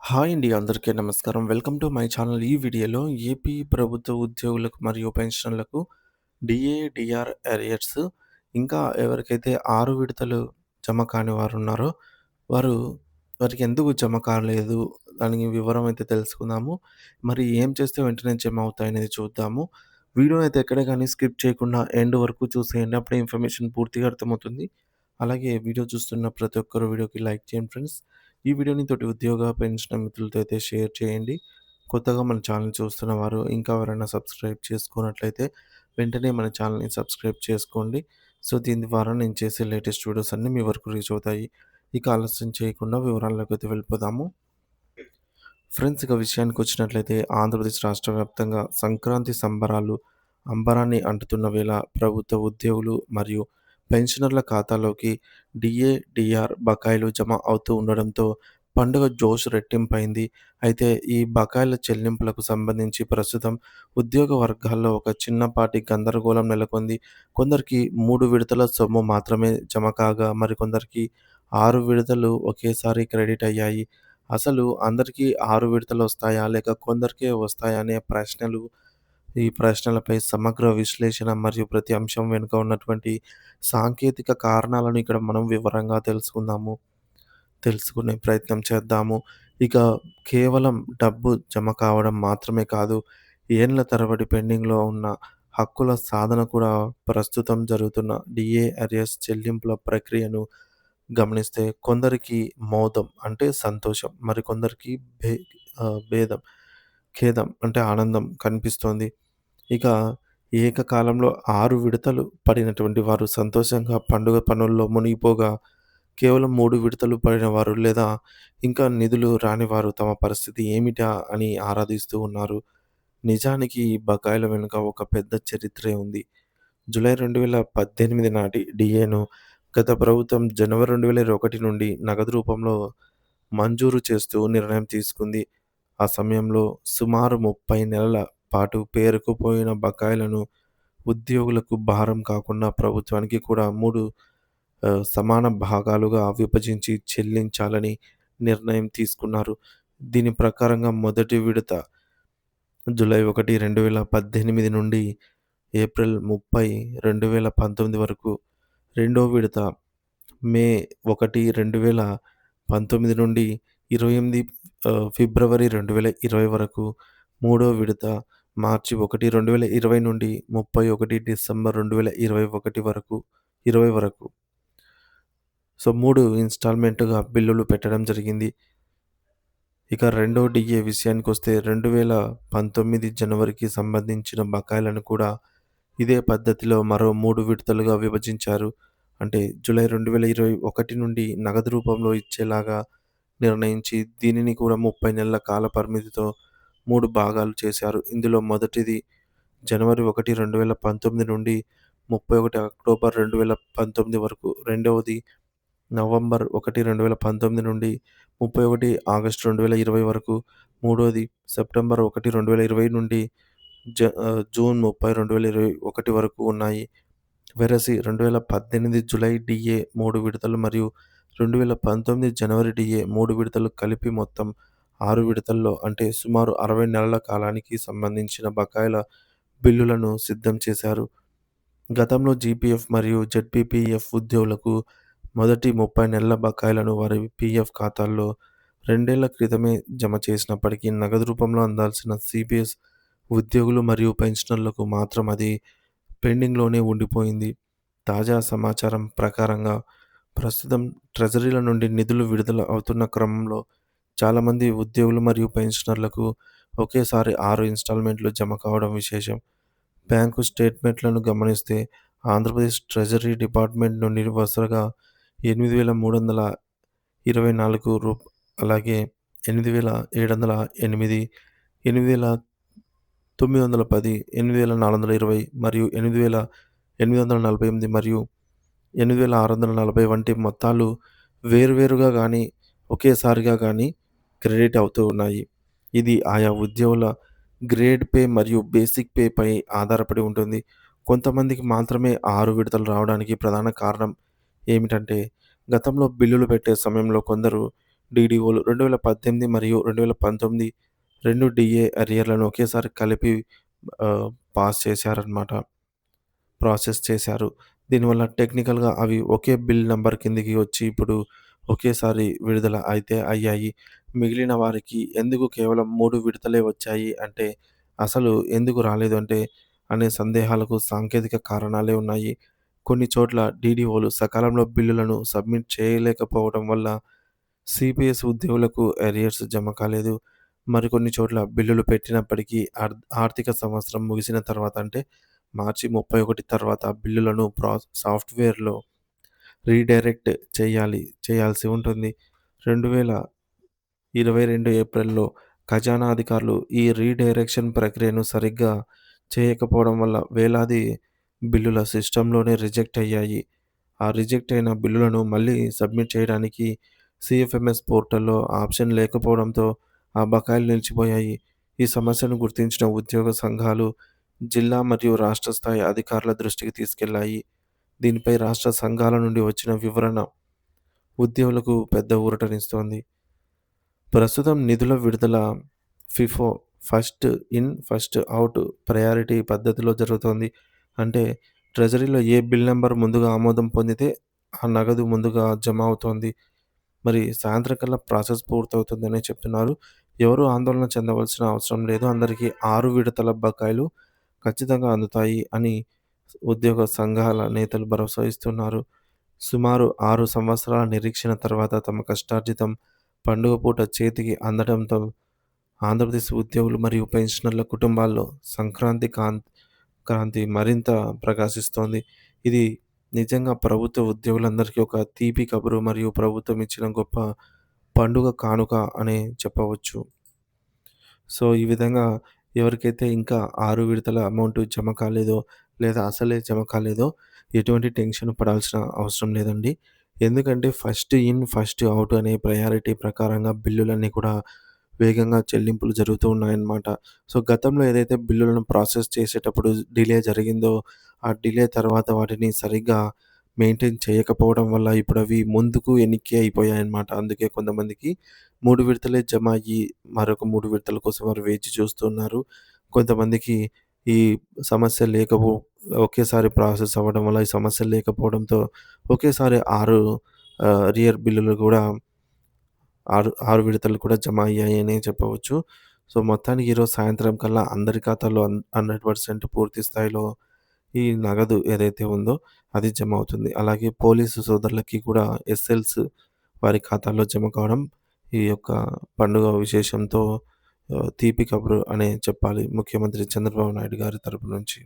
Hi అండి. అందరికీ నమస్కారం. Welcome to my channel. ఈ వీడియోలో ఏపీ ప్రభుత్వ ఉద్యోగులకు మరియు పెన్షనర్లకు డీఏ, డీఆర్ అరియర్స్ ఇంకా ఎవరికైతే 6 విడతలు జమ కాని వారున్నారో వారు వారికి ఎందుకు జమ కాలేదు దానికి వివరం అయితే తెలుసుకుందాము. మరి ఏం చేస్తే వెంటనే జమ అవుతాయనేది చూద్దాము. వీడియోని అయితే ఎక్కడ గాని స్కిప్ చేయకుండా ఎండ్ వరకు చూసేయండి. అప్పుడే ఇన్ఫర్మేషన్ పూర్తిగా అర్థమవుతుంది. అలాగే వీడియో చూస్తున్న ప్రతి ఒక్కరు వీడియోకి లైక్ చేయండి ఫ్రెండ్స్. ఈ వీడియోని తోటి ఉద్యోగ, పెన్షన్ మిత్రులతో అయితే షేర్ చేయండి. కొత్తగా మన ఛానల్ చూస్తున్న వారు ఇంకా ఎవరైనా సబ్స్క్రైబ్ చేసుకోనట్లయితే వెంటనే మన ఛానల్‌ని సబ్స్క్రైబ్ చేసుకోండి. సో, దీని ద్వారా నేను చేసే లేటెస్ట్ వీడియోస్ అన్నీ మీ వరకు రీచ్ అవుతాయి. ఇక ఆలస్యం చేయకుండా వివరాల్లోకైతే వెళ్ళిపోదాము. ఫ్రెండ్స్ ఇక విషయానికొచ్చినట్లయితే ఆంధ్రప్రదేశ్ రాష్ట్ర వ్యాప్తంగా సంక్రాంతి సంబరాలు అంబరాన్ని అంటుతున్న వేళ ప్రభుత్వ ఉద్యోగులు మరియు పెన్షనర్ల ఖాతాలోకి డీఏ, డీఆర్ బకాయిలు జమ అవుతూ ఉండడంతో పండుగ జోష్ రెట్టింపైంది. అయితే ఈ బకాయిల చెల్లింపులకు సంబంధించి ప్రస్తుతం ఉద్యోగ వర్గాల్లో ఒక చిన్నపాటి గందరగోళం నెలకొంది. కొందరికి 3 విడతల సొమ్ము మాత్రమే జమ కాగా మరికొందరికి 6 విడతలు ఒకేసారి క్రెడిట్ అయ్యాయి. అసలు అందరికీ 6 విడతలొస్తాయా? లేక కొందరికే వస్తాయా? అనే ఈ ప్రశ్నలపై సమగ్ర విశ్లేషణ మరియు ప్రతి అంశం వెనుక ఉన్నటువంటి సాంకేతిక కారణాలను ఇక్కడ మనం వివరంగా తెలుసుకునే ప్రయత్నం చేద్దాము. ఇక కేవలం డబ్బు జమ కావడం మాత్రమే కాదు, ఏండ్ల తరబడి పెండింగ్‌లో ఉన్న హక్కుల సాధన కూడా ప్రస్తుతం జరుగుతున్న డీఏ అరియర్స్ చెల్లింపుల ప్రక్రియను గమనిస్తే కొందరికి మోదం అంటే సంతోషం, మరికొందరికి భేదం ఖేదం అంటే ఆనందం కనిపిస్తోంది. ఇక ఏకకాలంలో 6 విడతలు పడినటువంటి వారు సంతోషంగా పండుగ పనుల్లో మునిగిపోగా, కేవలం 3 విడతలు పడిన వారు లేదా ఇంకా నిధులు రాని వారు తమ పరిస్థితి ఏమిటా అని ఆరాధిస్తూ ఉన్నారు. నిజానికి ఈ బకాయిల వెనుక ఒక పెద్ద చరిత్రే ఉంది. జూలై 2018 నాటి డీఏను గత ప్రభుత్వం జనవరి 2021 నుండి నగదు రూపంలో మంజూరు చేస్తూ నిర్ణయం తీసుకుంది. ఆ సమయంలో సుమారు 30 నెలల పాటు పేరుకుపోయిన బకాయిలను ఉద్యోగులకు భారం కాకుండా ప్రభుత్వానికి కూడా 3 సమాన భాగాలుగా విభజించి చెల్లించాలని నిర్ణయం తీసుకున్నారు. దీని ప్రకారంగా మొదటి విడత జూలై 1, 2018 నుండి ఏప్రిల్ 30, 2019 వరకు, రెండో విడత మే 1, 2019 నుండి 28 ఫిబ్రవరి 2020 వరకు, మూడో విడత మార్చి 1, 2020 నుండి 31 డిసెంబర్ 2020 వరకు. సో, 3 ఇన్‌స్టాల్‌మెంట్‌గా బిల్లులు పెట్టడం జరిగింది. ఇక రెండో డీఏ విషయానికొస్తే 2019 జనవరికి సంబంధించిన బకాయిలను కూడా ఇదే పద్ధతిలో మరో 3 విడతలుగా విభజించారు. అంటే జూలై 2021 నుండి నగదు రూపంలో ఇచ్చేలాగా నిర్ణయించి దీనిని కూడా 30 నెలల కాల పరిమితితో 3 భాగాలు చేశారు. ఇందులో మొదటిది జనవరి 1, 2019 నుండి 31 అక్టోబర్ 2019 వరకు. రెండవది నవంబర్ 1, 2019 నుండి 31 ఆగస్టు 2020 వరకు. మూడోది సెప్టెంబర్ 1, 2020 నుండి జూన్ 30, 2021 వరకు ఉన్నాయి. వెరసి 2018 జులై డీఏ 3 విడతలు మరియు 2019 జనవరి డీఏ 3 విడతలు కలిపి మొత్తం 6 విడతల్లో అంటే సుమారు 60 నెలల కాలానికి సంబంధించిన బకాయిల బిల్లులను సిద్ధం చేశారు. గతంలో జీపీఎఫ్ మరియు జెడ్పీపీఎఫ్ ఉద్యోగులకు మొదటి 30 నెలల బకాయిలను వారి పీఎఫ్ ఖాతాల్లో 2 ఏళ్ల క్రితమే జమ చేసినప్పటికీ నగదు రూపంలో అందాల్సిన సీపీఎస్ ఉద్యోగులు మరియు పెన్షనర్లకు మాత్రం అది పెండింగ్‌లోనే ఉండిపోయింది. తాజా సమాచారం ప్రకారంగా ప్రస్తుతం ట్రెజరీల నుండి నిధులు విడుదల అవుతున్న క్రమంలో చాలామంది ఉద్యోగులు మరియు పెన్షనర్లకు ఒకేసారి 6 ఇన్‌స్టాల్‌మెంట్‌లు జమ కావడం విశేషం. బ్యాంకు స్టేట్‌మెంట్‌లను గమనిస్తే ఆంధ్రప్రదేశ్ ట్రెజరీ డిపార్ట్‌మెంట్ నుండి వరుసగా 8,324 అలాగే 8,708, 8,910, 8,420 మరియు 8,848 మరియు 8,640 వంటి మొత్తాలు వేర్వేరుగా గానీ, ఒకేసారిగా గానీ క్రెడిట్ అవుతూ ఉన్నాయి. ఇది ఆయా ఉద్యోగుల గ్రేడ్ పే మరియు బేసిక్ పేపై ఆధారపడి ఉంటుంది. కొంతమందికి మాత్రమే 6 విడతలు రావడానికి ప్రధాన కారణం ఏమిటంటే, గతంలో బిల్లులు పెట్టే సమయంలో కొందరు డీడీఓలు 2018 మరియు 2019 2 డీఏ అరియర్‌లను ఒకేసారి కలిపి పాస్ చేశారనమాట. ప్రాసెస్ చేశారు. దీనివల్ల టెక్నికల్‌గా అవి ఒకే బిల్ నంబర్ కిందకి వచ్చి ఇప్పుడు ఒకేసారి విడుదల అయితే అయ్యాయి. మిగిలిన వారికి ఎందుకు కేవలం 3 విడతలే వచ్చాయి అంటే, అసలు ఎందుకు రాలేదు అంటే, అనే సందేహాలకు సాంకేతిక కారణాలే ఉన్నాయి. కొన్ని చోట్ల డీడీఓలు సకాలంలో బిల్లులను సబ్మిట్ చేయలేకపోవడం వల్ల సీపీఎస్ ఉద్యోగులకు అరియర్స్ జమ కాలేదు. మరికొన్ని చోట్ల బిల్లులు పెట్టినప్పటికీ ఆర్థిక సంవత్సరం ముగిసిన తర్వాత అంటే మార్చి 31 తర్వాత బిల్లులను సాఫ్ట్‌వేర్‌లో రీడైరెక్ట్ చేయాల్సి ఉంటుంది. 2022 ఏప్రిల్‌లో ఖజానా అధికారులు ఈ రీడైరెక్షన్ ప్రక్రియను సరిగ్గా చేయకపోవడం వల్ల వేలాది బిల్లుల సిస్టమ్‌లోనే రిజెక్ట్ అయ్యాయి. ఆ రిజెక్ట్ అయిన బిల్లులను మళ్ళీ సబ్మిట్ చేయడానికి సీఎఫ్ఎంఎస్ పోర్టల్‌లో ఆప్షన్ లేకపోవడంతో ఆ బకాయిలు నిలిచిపోయాయి. ఈ సమస్యను గుర్తించిన ఉద్యోగ సంఘాలు జిల్లా మరియు రాష్ట్ర స్థాయి అధికారుల దృష్టికి తీసుకెళ్లాయి. దీనిపై రాష్ట్ర సంఘాల నుండి వచ్చిన వివరణ ఉద్యోగులకు పెద్ద ఊరటనిస్తోంది. ప్రస్తుతం నిధుల విడుదల FIFO first in, first out priority పద్ధతిలో జరుగుతోంది. అంటే ట్రెజరీలో ఏ బిల్ నంబర్ ముందుగా ఆమోదం పొందితే ఆ నగదు ముందుగా జమ అవుతోంది. మరి సాయంత్రం కల్లా ప్రాసెస్ పూర్తవుతుందనే చెప్తున్నారు. ఎవరు ఆందోళన చెందవలసిన అవసరం లేదు. అందరికీ 6 విడతల బకాయిలు ఖచ్చితంగా అందుతాయి అని ఉద్యోగ సంఘాల నేతలు భరోసా ఇస్తున్నారు. సుమారు 6 సంవత్సరాల నిరీక్షణ తర్వాత తమ కష్టార్జితం పండుగ పూట చేతికి అందడంతో ఆంధ్రప్రదేశ్ ఉద్యోగులు మరియు పెన్షనర్ల కుటుంబాల్లో క్రాంతి మరింత ప్రకాశిస్తోంది. ఇది నిజంగా ప్రభుత్వ ఉద్యోగులందరికీ ఒక తీపి కబురు మరియు ప్రభుత్వం ఇచ్చిన గొప్ప పండుగ కానుక అనే చెప్పవచ్చు. సో, ఈ విధంగా ఎవరికైతే ఇంకా 6 విడతల అమౌంట్ జమ కాలేదో, లేదా అసలే జమ కాలేదో ఎటువంటి టెన్షన్ పడాల్సిన అవసరం లేదండి. ఎందుకంటే ఫస్ట్ ఇన్, ఫస్ట్ ఔట్ అనే ప్రయారిటీ ప్రకారంగా బిల్లులన్నీ కూడా వేగంగా చెల్లింపులు జరుగుతూ ఉన్నాయన్నమాట. సో, గతంలో ఏదైతే బిల్లులను ప్రాసెస్ చేసేటప్పుడు డిలే జరిగిందో, ఆ డిలే తర్వాత వాటిని సరిగ్గా మెయింటైన్ చేయకపోవడం వల్ల ఇప్పుడవి ముందుకు వెనక్కి అయిపోయాయన్నమాట. అందుకే కొంతమందికి 3 విడతలే జమ అయ్యి, మరొక 3 విడతల కోసం వారు వేచి చూస్తున్నారు. కొంతమందికి ఈ సమస్య ఒకేసారి ప్రాసెస్ అవ్వడం వల్ల ఈ సమస్య లేకపోవడంతో ఒకేసారి 6 అరియర్ బిల్లులు గూడా 6 విడతలు కూడా జమ అయ్యాయనే చెప్పవచ్చు. సో, మొత్తానికి ఈరోజు సాయంత్రం కల్లా అందరి ఖాతాల్లో 100% పూర్తి స్థాయిలో ఈ నగదు ఏదైతే ఉందో అది జమ అవుతుంది. అలాగే పోలీసు సోదరులకి కూడా ఎస్ఎల్స్ వారి ఖాతాల్లో జమ కావడం ఈ యొక్క పండుగ విశేషంతో తీపి కబురు అనే చెప్పాలి. ముఖ్యమంత్రి చంద్రబాబు నాయుడు గారి తరపు నుంచి.